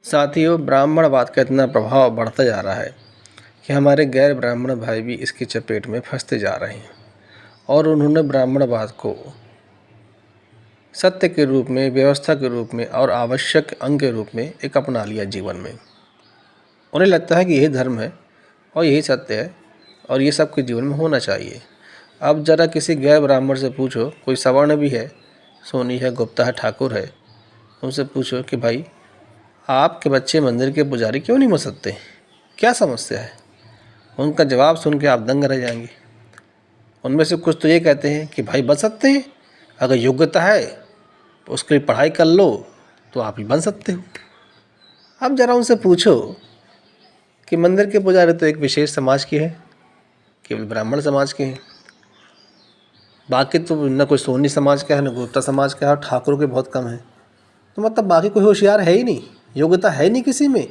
साथियों, ब्राह्मणवाद का इतना प्रभाव बढ़ता जा रहा है कि हमारे गैर ब्राह्मण भाई भी इसकी चपेट में फंसते जा रहे हैं और उन्होंने ब्राह्मणवाद को सत्य के रूप में, व्यवस्था के रूप में और आवश्यक अंग के रूप में एक अपना लिया जीवन में। उन्हें लगता है कि यही धर्म है और यही सत्य है और ये सबके जीवन में होना चाहिए। अब ज़रा किसी गैर ब्राह्मण से पूछो, कोई सवर्ण भी है, सोनी है, गुप्ता है, ठाकुर है, उनसे पूछो कि भाई आपके बच्चे मंदिर के पुजारी क्यों नहीं बन सकते, क्या समस्या है? उनका जवाब सुन के आप दंग रह जाएंगे। उनमें से कुछ तो ये कहते हैं कि भाई बन सकते हैं, अगर योग्यता है तो उसके लिए पढ़ाई कर लो तो आप ही बन सकते हो। अब ज़रा उनसे पूछो कि मंदिर के पुजारी तो एक विशेष समाज के हैं, केवल ब्राह्मण समाज के हैं, बाकी तो न कोई सोनी समाज का है, न गुप्ता समाज का है, और ठाकुर के बहुत कम है। तो मतलब बाकी कोई होशियार है ही नहीं, योग्यता है नहीं किसी में।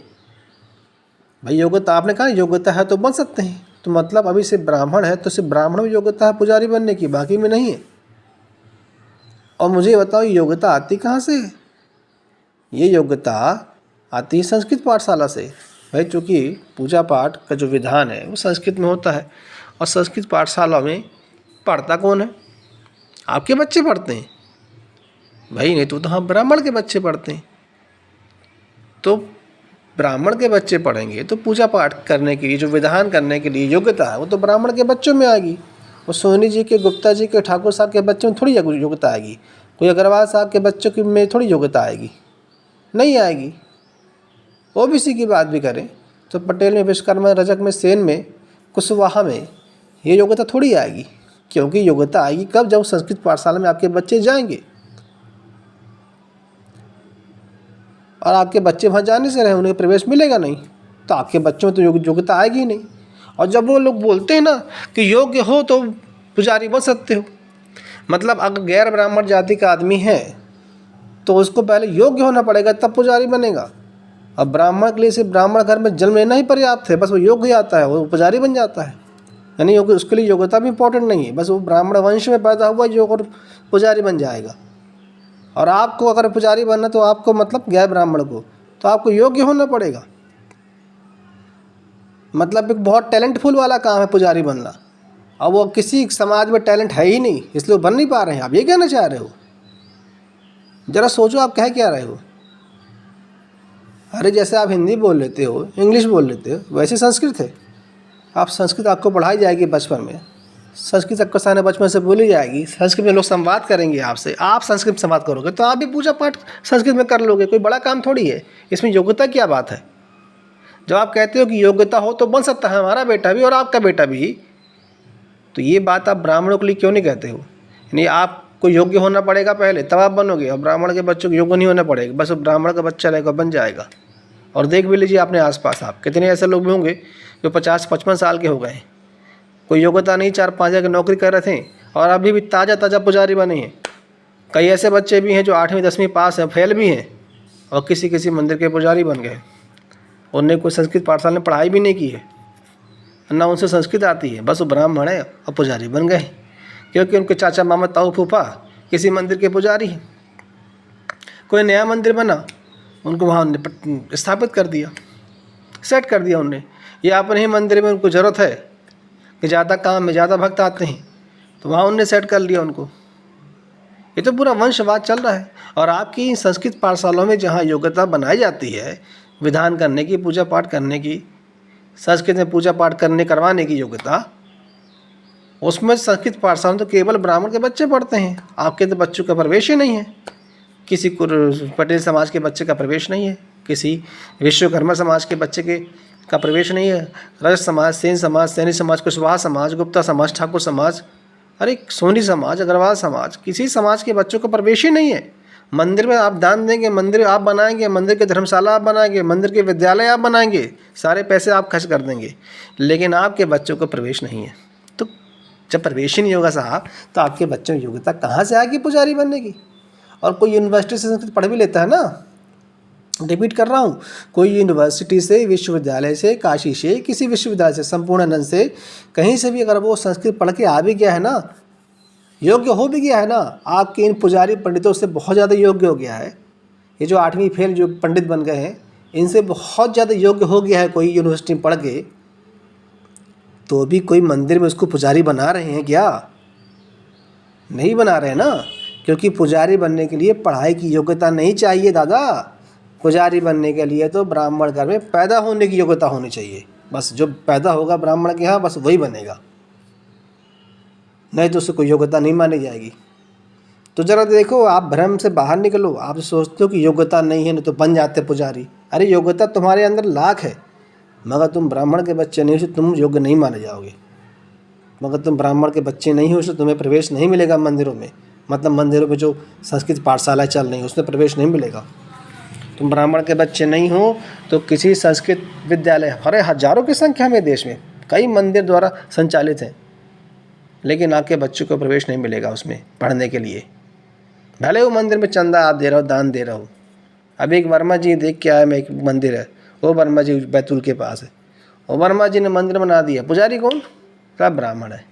भाई योग्यता, आपने कहा योग्यता है तो बन सकते हैं, तो मतलब अभी से ब्राह्मण है तो सिर्फ ब्राह्मण में योग्यता है पुजारी बनने की, बाकी में नहीं है। और मुझे बताओ योग्यता आती कहाँ से? ये योग्यता आती है संस्कृत पाठशाला से। भाई चूँकि पूजा पाठ का जो विधान है वो संस्कृत में होता है, और संस्कृत पाठशाला में पढ़ता कौन है? आपके बच्चे पढ़ते हैं भाई, नहीं तो हाँ ब्राह्मण के बच्चे पढ़ते हैं। तो ब्राह्मण के बच्चे पढ़ेंगे तो पूजा पाठ करने के लिए, जो विधान करने के लिए योग्यता है वो तो ब्राह्मण के बच्चों में आएगी। और सोनी जी के, गुप्ता जी के, ठाकुर साहब के बच्चों में थोड़ी योग्यता आएगी, कोई अग्रवाल साहब के बच्चों की में थोड़ी योग्यता आएगी, नहीं आएगी। ओबीसी की बात भी करें तो पटेल में, विश्वकर्मा, रजक में, सेन में, कुशवाहा में ये योग्यता थोड़ी आएगी, क्योंकि योग्यता आएगी कब? जब संस्कृत पाठशाला में आपके बच्चे जाएंगे। और आपके बच्चे वहाँ जाने से रहे, उन्हें प्रवेश मिलेगा नहीं, तो आपके बच्चों में तो योग्यता आएगी ही नहीं। और जब वो लोग बोलते हैं ना कि योग्य हो तो पुजारी बन सकते हो, मतलब अगर गैर ब्राह्मण जाति का आदमी है तो उसको पहले योग्य होना पड़ेगा तब पुजारी बनेगा। अब ब्राह्मण के लिए सिर्फ ब्राह्मण घर में जन्म लेना ही पर्याप्त है, बस वो योग्य आता है वो पुजारी बन जाता है। यानी उसके लिए योग्यता भी इंपॉर्टेंट नहीं है, बस वो ब्राह्मण वंश में पैदा हुआ जो और पुजारी बन जाएगा। और आपको अगर पुजारी बनना तो आपको, मतलब गैर ब्राह्मण को, तो आपको योग्य होना पड़ेगा। मतलब एक बहुत टैलेंटफुल वाला काम है पुजारी बनना, और वो किसी समाज में टैलेंट है ही नहीं, इसलिए वो बन नहीं पा रहे हैं। आप ये कहना चाह रहे हो? ज़रा सोचो आप कह क्या रहे हो। अरे जैसे आप हिंदी बोल लेते हो, इंग्लिश बोल लेते हो, वैसे संस्कृत है। आप संस्कृत आपको पढ़ाई जाएगी बचपन में, संस्कृत आपको सारे बचपन से बोली जाएगी, संस्कृत में लोग संवाद करेंगे आपसे, आप संस्कृत में संवाद करोगे तो आप भी पूजा पाठ संस्कृत में कर लोगे, कोई बड़ा काम थोड़ी है। इसमें योग्यता क्या बात है? जब आप कहते हो कि योग्यता हो तो बन सकता है हमारा बेटा भी और आपका बेटा भी, तो ये बात आप ब्राह्मणों के लिए क्यों नहीं कहते हो? यानी आपको योग्य होना पड़ेगा पहले, तब आप बनोगे, और ब्राह्मण के बच्चों को योग्य नहीं होना पड़ेगा, बस ब्राह्मण का बच्चा रहेगा बन जाएगा। और देख भी लीजिए अपने आसपास आप कितने ऐसे लोग भी होंगे जो 50-55 साल के हो गए, कोई योग्यता नहीं, 4-5 जगह नौकरी कर रहे थे और अभी भी ताज़ा पुजारी बने हैं। कई ऐसे बच्चे भी हैं जो 8वीं 10वीं पास हैं, फेल भी हैं, और किसी मंदिर के पुजारी बन गए। उन्हें कोई संस्कृत पाठशाला में पढ़ाई भी नहीं की है, ना उनसे संस्कृत आती है, बस वो ब्राह्मण है और पुजारी बन गए, क्योंकि उनके चाचा मामा ताऊ फूफा किसी मंदिर के पुजारी हैं। कोई नया मंदिर बना, उनको वहाँ स्थापित कर दिया, सेट कर दिया उन्हें। या अपने ही मंदिर में उनको ज़रूरत है कि ज़्यादा काम में ज़्यादा भक्त आते हैं, तो वहाँ उनने सेट कर लिया उनको। ये तो पूरा वंशवाद चल रहा है। और आपकी संस्कृत पाठशालाओं में जहाँ योग्यता बनाई जाती है विधान करने की, पूजा पाठ करने की, संस्कृत में पूजा पाठ करवाने की योग्यता, उसमें संस्कृत पाठशाला तो केवल ब्राह्मण के बच्चे पढ़ते हैं। आपके तो बच्चों का प्रवेश ही नहीं है, किसी पटेल समाज के बच्चे का प्रवेश नहीं है, किसी विश्वकर्मा समाज के बच्चे का प्रवेश नहीं है, रजक समाज, सेन समाज, सैनी समाज, कुशवाहा समाज, गुप्ता समाज, ठाकुर समाज, अरे सोनी समाज, अग्रवाल समाज, किसी समाज के बच्चों का प्रवेश ही नहीं है। मंदिर में आप दान देंगे, मंदिर आप बनाएंगे, मंदिर के धर्मशाला आप बनाएंगे, मंदिर के विद्यालय आप बनाएंगे, सारे पैसे आप खर्च कर देंगे, लेकिन आपके बच्चों को प्रवेश नहीं है। तो जब प्रवेश ही नहीं होगा साहब, तो आपके बच्चों की योग्यता कहाँ से आएगी पुजारी बनने की? और कोई यूनिवर्सिटी से संस्कृत पढ़ भी लेता है ना, रिपीट कर रहा हूँ, कोई यूनिवर्सिटी से, विश्वविद्यालय से, काशी से, किसी विश्वविद्यालय से, संपूर्णानंद से, कहीं से भी अगर वो संस्कृत पढ़ के आ भी गया है ना, योग्य हो भी गया है ना, आपके इन पुजारी पंडितों से बहुत ज़्यादा योग्य हो गया है। ये जो 8वीं फेल जो पंडित बन गए हैं, इनसे बहुत ज़्यादा योग्य हो गया है कोई यूनिवर्सिटी में पढ़ के, तो भी कोई मंदिर में उसको पुजारी बना रहे हैं क्या? नहीं बना रहे ना, क्योंकि पुजारी बनने के लिए पढ़ाई की योग्यता नहीं चाहिए दादा। पुजारी बनने के लिए तो ब्राह्मण घर में पैदा होने की योग्यता होनी चाहिए, बस जो पैदा होगा ब्राह्मण के यहाँ बस वही बनेगा, नहीं तो उससे कोई योग्यता नहीं मानी जाएगी। तो ज़रा देखो, आप भ्रम से बाहर निकलो। आप सोचते हो कि योग्यता नहीं है, नहीं तो बन जाते पुजारी। अरे योग्यता तुम्हारे अंदर लाख है, मगर तुम ब्राह्मण के बच्चे नहीं हो तो तुम योग्य नहीं माने जाओगे। मगर तुम ब्राह्मण के बच्चे नहीं हो तो तुम्हें प्रवेश नहीं मिलेगा मंदिरों में, मतलब मंदिरों में जो संस्कृत पाठशालाएँ चल रही हैं उसमें प्रवेश नहीं मिलेगा। तुम ब्राह्मण के बच्चे नहीं हो तो किसी संस्कृत विद्यालय, अरे हज़ारों की संख्या में देश में कई मंदिर द्वारा संचालित हैं, लेकिन आपके बच्चों को प्रवेश नहीं मिलेगा उसमें पढ़ने के लिए, भले वो मंदिर में चंदा आप दे रहे हो, दान दे रहे हो। अभी एक वर्मा जी देख के आया, मैं एक मंदिर है, वो वर्मा जी बैतूल के पास है, और वर्मा जी ने मंदिर बना दिया, पुजारी कौन? सब ब्राह्मण है।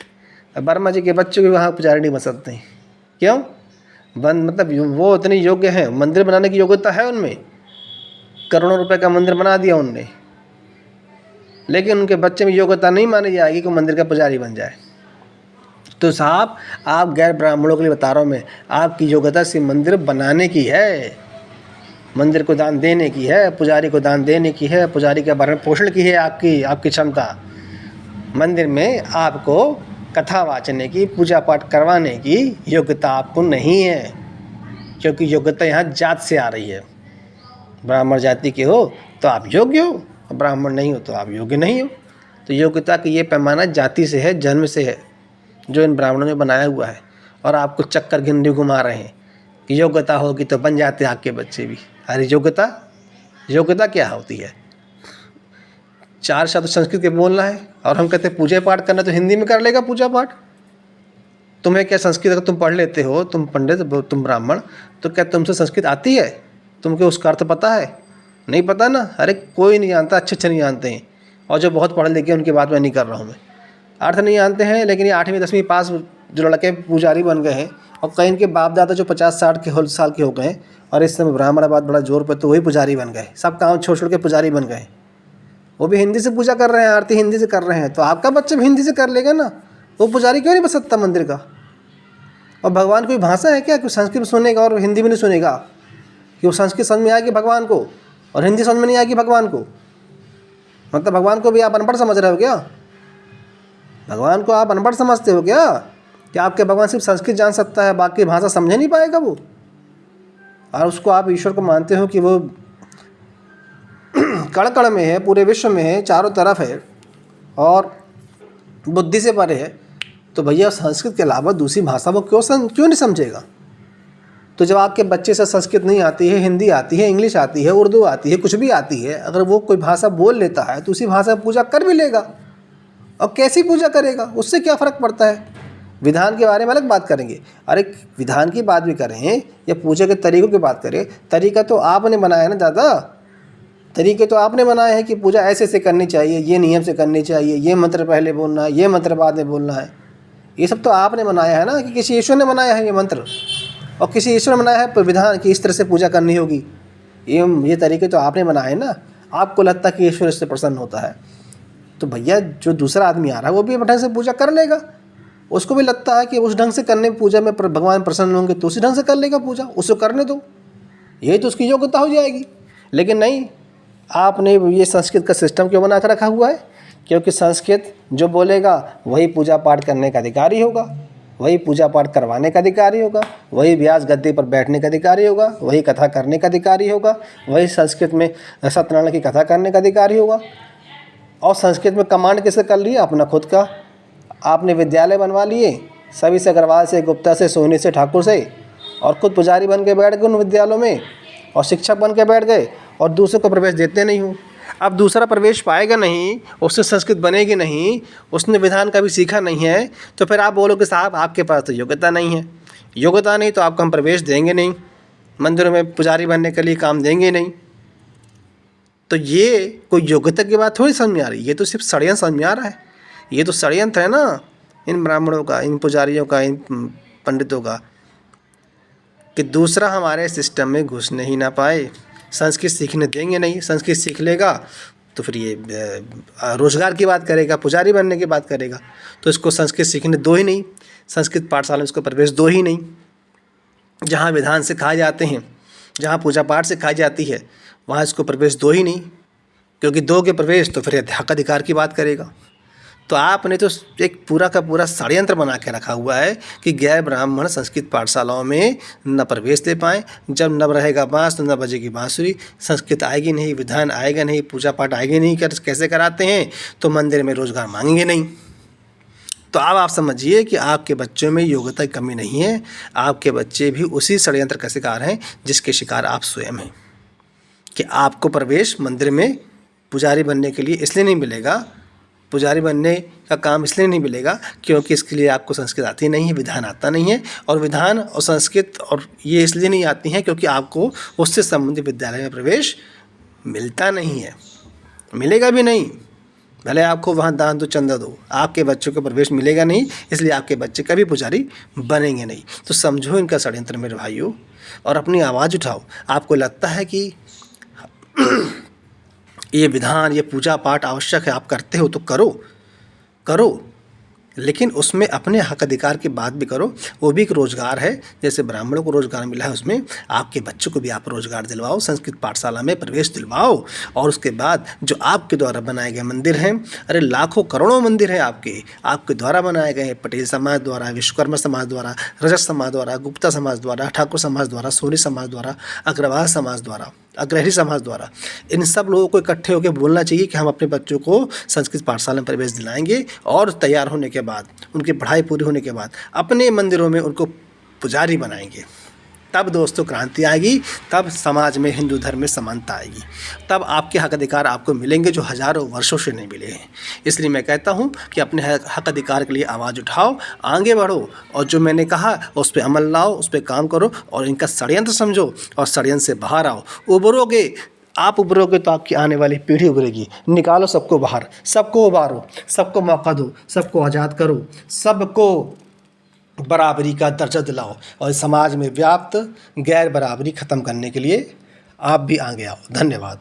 अब वर्मा जी के बच्चों भी वहाँ पुजारी नहीं बन सकते हैं, क्यों? मतलब वो इतने योग्य हैं, मंदिर बनाने की योग्यता है उनमें, करोड़ों रुपए का मंदिर बना दिया उनने, लेकिन उनके बच्चे में योग्यता नहीं मानी जाएगी कि मंदिर का पुजारी बन जाए। तो साहब, आप गैर ब्राह्मणों के लिए बता रहा हूँ मैं, आपकी योग्यता सिर्फ मंदिर बनाने की है, मंदिर को दान देने की है, पुजारी को दान देने की है, पुजारी का भरण पोषण की है आपकी क्षमता। मंदिर में आपको कथा वाचने की, पूजा पाठ करवाने की योग्यता आपको नहीं है, क्योंकि योग्यता यहाँ जात से आ रही है। ब्राह्मण जाति के हो तो आप योग्य हो, ब्राह्मण नहीं हो तो आप योग्य नहीं हो। तो योग्यता का ये पैमाना जाति से है, जन्म से है, जो इन ब्राह्मणों ने बनाया हुआ है, और आपको चक्कर गिनती घुमा रहे हैं कि योग्यता होगी तो बन जाते हैं आपके बच्चे भी। अरे योग्यता क्या होती है? 4 शब्द संस्कृत के बोलना है, और हम कहते हैं पूजा पाठ करना, तो हिंदी में कर लेगा पूजा पाठ। तुम्हें क्या संस्कृत, अगर तुम पढ़ लेते हो, तुम पंडित, तुम ब्राह्मण, तो क्या तुमसे संस्कृत आती है? तुमको उसका अर्थ पता है? नहीं पता ना। अरे कोई नहीं जानता, अच्छे नहीं जानते हैं, और जो बहुत पढ़े लिखे उनकी बात मैं नहीं कर रहा हूँ, मैं अर्थ नहीं जानते हैं। लेकिन ये 8वीं 10वीं पास जो लड़के पुजारी बन गए हैं, और कई इनके बाप दादा जो 50-60 के साल के हो गए, और इस समय ब्राह्मणाबाद बड़ा जोर पर, तो वही पुजारी बन गए, सब काम छोड़ के पुजारी बन गए। वो भी हिंदी से पूजा कर रहे हैं, आरती हिंदी से कर रहे हैं, तो आपका बच्चा भी हिंदी से कर लेगा ना, वो पुजारी क्यों नहीं बन सकता मंदिर का? और भगवान कोई भाषा है क्या कि संस्कृत में सुनेगा और हिंदी में नहीं सुनेगा? कि वो संस्कृत समझ में आएगी भगवान को और हिंदी समझ में नहीं आएगी भगवान को? मतलब भगवान को भी आप अनपढ़ समझ रहे हो क्या? भगवान को आप अनपढ़ समझते हो क्या, कि आपके भगवान सिर्फ संस्कृत जान सकता है, बाकी भाषा समझ नहीं पाएगा वो? और उसको आप ईश्वर को मानते हो कि वो कण कण में है, पूरे विश्व में है, चारों तरफ है और बुद्धि से परे है, तो भैया संस्कृत के अलावा दूसरी भाषा वो क्यों नहीं समझेगा? तो जब आपके बच्चे से संस्कृत नहीं आती है, हिंदी आती है, इंग्लिश आती है, उर्दू आती है, कुछ भी आती है, अगर वो कोई भाषा बोल लेता है तो उसी भाषा में पूजा कर भी लेगा। और कैसी पूजा करेगा, उससे क्या फ़र्क पड़ता है? विधान के बारे में अलग बात करेंगे, अरे विधान की बात भी करें या पूजा के तरीक़ों की बात करें, तरीका तो आपने बनाया ना दादा, तरीके तो आपने बनाए हैं कि पूजा ऐसे से करनी चाहिए, ये नियम से करनी चाहिए, ये मंत्र पहले बोलना है, ये मंत्र बाद में बोलना है। ये सब तो आपने बनाया है ना, कि किसी ईश्वर ने बनाया है ये मंत्र, और किसी ईश्वर ने बनाया है विधान कि इस तरह से पूजा करनी होगी। ये तरीके तो आपने बनाए ना। आपको लगता है कि ईश्वर इससे प्रसन्न होता है, तो भैया जो दूसरा आदमी आ रहा है वो भी ढंग से पूजा कर लेगा। उसको भी लगता है कि उस ढंग से करने पूजा में भगवान प्रसन्न होंगे, तो उसी ढंग से कर लेगा पूजा, उसको करने दो, यही तो उसकी योग्यता हो जाएगी। लेकिन नहीं, आपने ये संस्कृत का सिस्टम क्यों बना कर रखा हुआ है? क्योंकि संस्कृत जो बोलेगा वही पूजा पाठ करने का अधिकारी होगा, वही पूजा पाठ करवाने का अधिकारी होगा, वही व्यास गद्दी पर बैठने का अधिकारी होगा, वही कथा करने का अधिकारी होगा, वही संस्कृत में सत्यनारायण की कथा करने का अधिकारी होगा। और संस्कृत में कमांड किससे कर लिया? अपना खुद का। आपने विद्यालय बनवा लिए सभी से, अग्रवाल से, गुप्ता से, सोहनी से, ठाकुर से, और खुद पुजारी बन के बैठ गए उन विद्यालयों में, और शिक्षक बन के बैठ गए, और दूसरे को प्रवेश देते नहीं हो। अब दूसरा प्रवेश पाएगा नहीं, उससे संस्कृत बनेगी नहीं, उसने विधान का भी सीखा नहीं है, तो फिर आप बोलोगे साहब आपके पास तो योग्यता नहीं है। योग्यता नहीं तो आपको हम प्रवेश देंगे नहीं, मंदिरों में पुजारी बनने के लिए काम देंगे नहीं। तो ये कोई योग्यता की बात थोड़ी समझ में आ रही, ये तो सिर्फ षड्यंत्र समझ में आ रहा है। ये तो षड्यंत्र है ना इन ब्राह्मणों का, इन पुजारियों का, इन पंडितों का, कि दूसरा हमारे सिस्टम में घुसने ही ना पाए। संस्कृत सीखने देंगे नहीं। संस्कृत सीख लेगा तो फिर ये रोज़गार की बात करेगा, पुजारी बनने की बात करेगा। तो इसको संस्कृत सीखने दो ही नहीं, संस्कृत पाठशाला में इसको प्रवेश दो ही नहीं। जहाँ विधान सिखाए जाते हैं, जहाँ पूजा पाठ सिखाई जाती है, वहाँ इसको प्रवेश दो ही नहीं, क्योंकि दोगे प्रवेश तो फिर हक अधिकार की बात करेगा। तो आपने तो एक पूरा का पूरा षड्यंत्र बना के रखा हुआ है कि गैर ब्राह्मण संस्कृत पाठशालाओं में न प्रवेश ले पाएँ। जब न रहेगा बाँस तो न बजेगी बाँसुरी। संस्कृत आएगी नहीं, विधान आएगा नहीं, पूजा पाठ आएगी नहीं, कैसे कराते हैं? तो मंदिर में रोज़गार मांगेंगे नहीं। तो अब आप समझिए कि आपके बच्चों में योग्यता की कमी नहीं है, आपके बच्चे भी उसी षड्यंत्र का शिकार हैं जिसके शिकार आप स्वयं हैं। कि आपको प्रवेश मंदिर में पुजारी बनने के लिए इसलिए नहीं मिलेगा, पुजारी बनने का काम इसलिए नहीं मिलेगा क्योंकि इसके लिए आपको संस्कृत आती नहीं है, विधान आता नहीं है। और विधान और संस्कृत और ये इसलिए नहीं आती हैं क्योंकि आपको उससे संबंधित विद्यालय में प्रवेश मिलता नहीं है, मिलेगा भी नहीं। भले आपको वहाँ दान दो, चंदा दो, आपके बच्चों को प्रवेश मिलेगा नहीं, इसलिए आपके बच्चे कभी पुजारी बनेंगे नहीं। तो समझो इनका षड्यंत्र मेरे भाइयों, और अपनी आवाज़ उठाओ। आपको लगता है कि ये विधान, ये पूजा पाठ आवश्यक है, आप करते हो तो करो करो, लेकिन उसमें अपने हक अधिकार की बात भी करो। वो भी एक रोज़गार है, जैसे ब्राह्मणों को रोज़गार मिला है, उसमें आपके बच्चों को भी आप रोज़गार दिलवाओ, संस्कृत पाठशाला में प्रवेश दिलवाओ। और उसके बाद जो आपके द्वारा बनाए गए मंदिर हैं, अरे लाखों करोड़ों मंदिर हैं आपके द्वारा बनाए गए हैं। पटेल समाज द्वारा, विश्वकर्मा समाज द्वारा, रजक समाज द्वारा, गुप्ता समाज द्वारा, ठाकुर समाज द्वारा, सोनी समाज द्वारा, अग्रवाल समाज द्वारा, अग्रहरी समाज द्वारा, इन सब लोगों को इकट्ठे होकर बोलना चाहिए कि हम अपने बच्चों को संस्कृत पाठशाला में प्रवेश दिलाएंगे। और तैयार होने के बाद, उनकी पढ़ाई पूरी होने के बाद अपने मंदिरों में उनको पुजारी बनाएंगे। तब दोस्तों क्रांति आएगी, तब समाज में, हिंदू धर्म में समानता आएगी, तब आपके हक अधिकार आपको मिलेंगे जो हज़ारों वर्षों से नहीं मिले हैं। इसलिए मैं कहता हूँ कि अपने हक अधिकार के लिए आवाज़ उठाओ, आगे बढ़ो, और जो मैंने कहा उस पर अमल लाओ, उस पर काम करो, और इनका षड्यंत्र समझो और षड्यंत्र से बाहर आओ। उभरोगे, आप उभरोगे तो आपकी आने वाली पीढ़ी उभरेगी। निकालो सबको बाहर, सबको उबारो, सबको मौका दो, सबको आज़ाद करो, सबको बराबरी का दर्जा दिलाओ, और समाज में व्याप्त गैर बराबरी ख़त्म करने के लिए आप भी आगे आओ। धन्यवाद।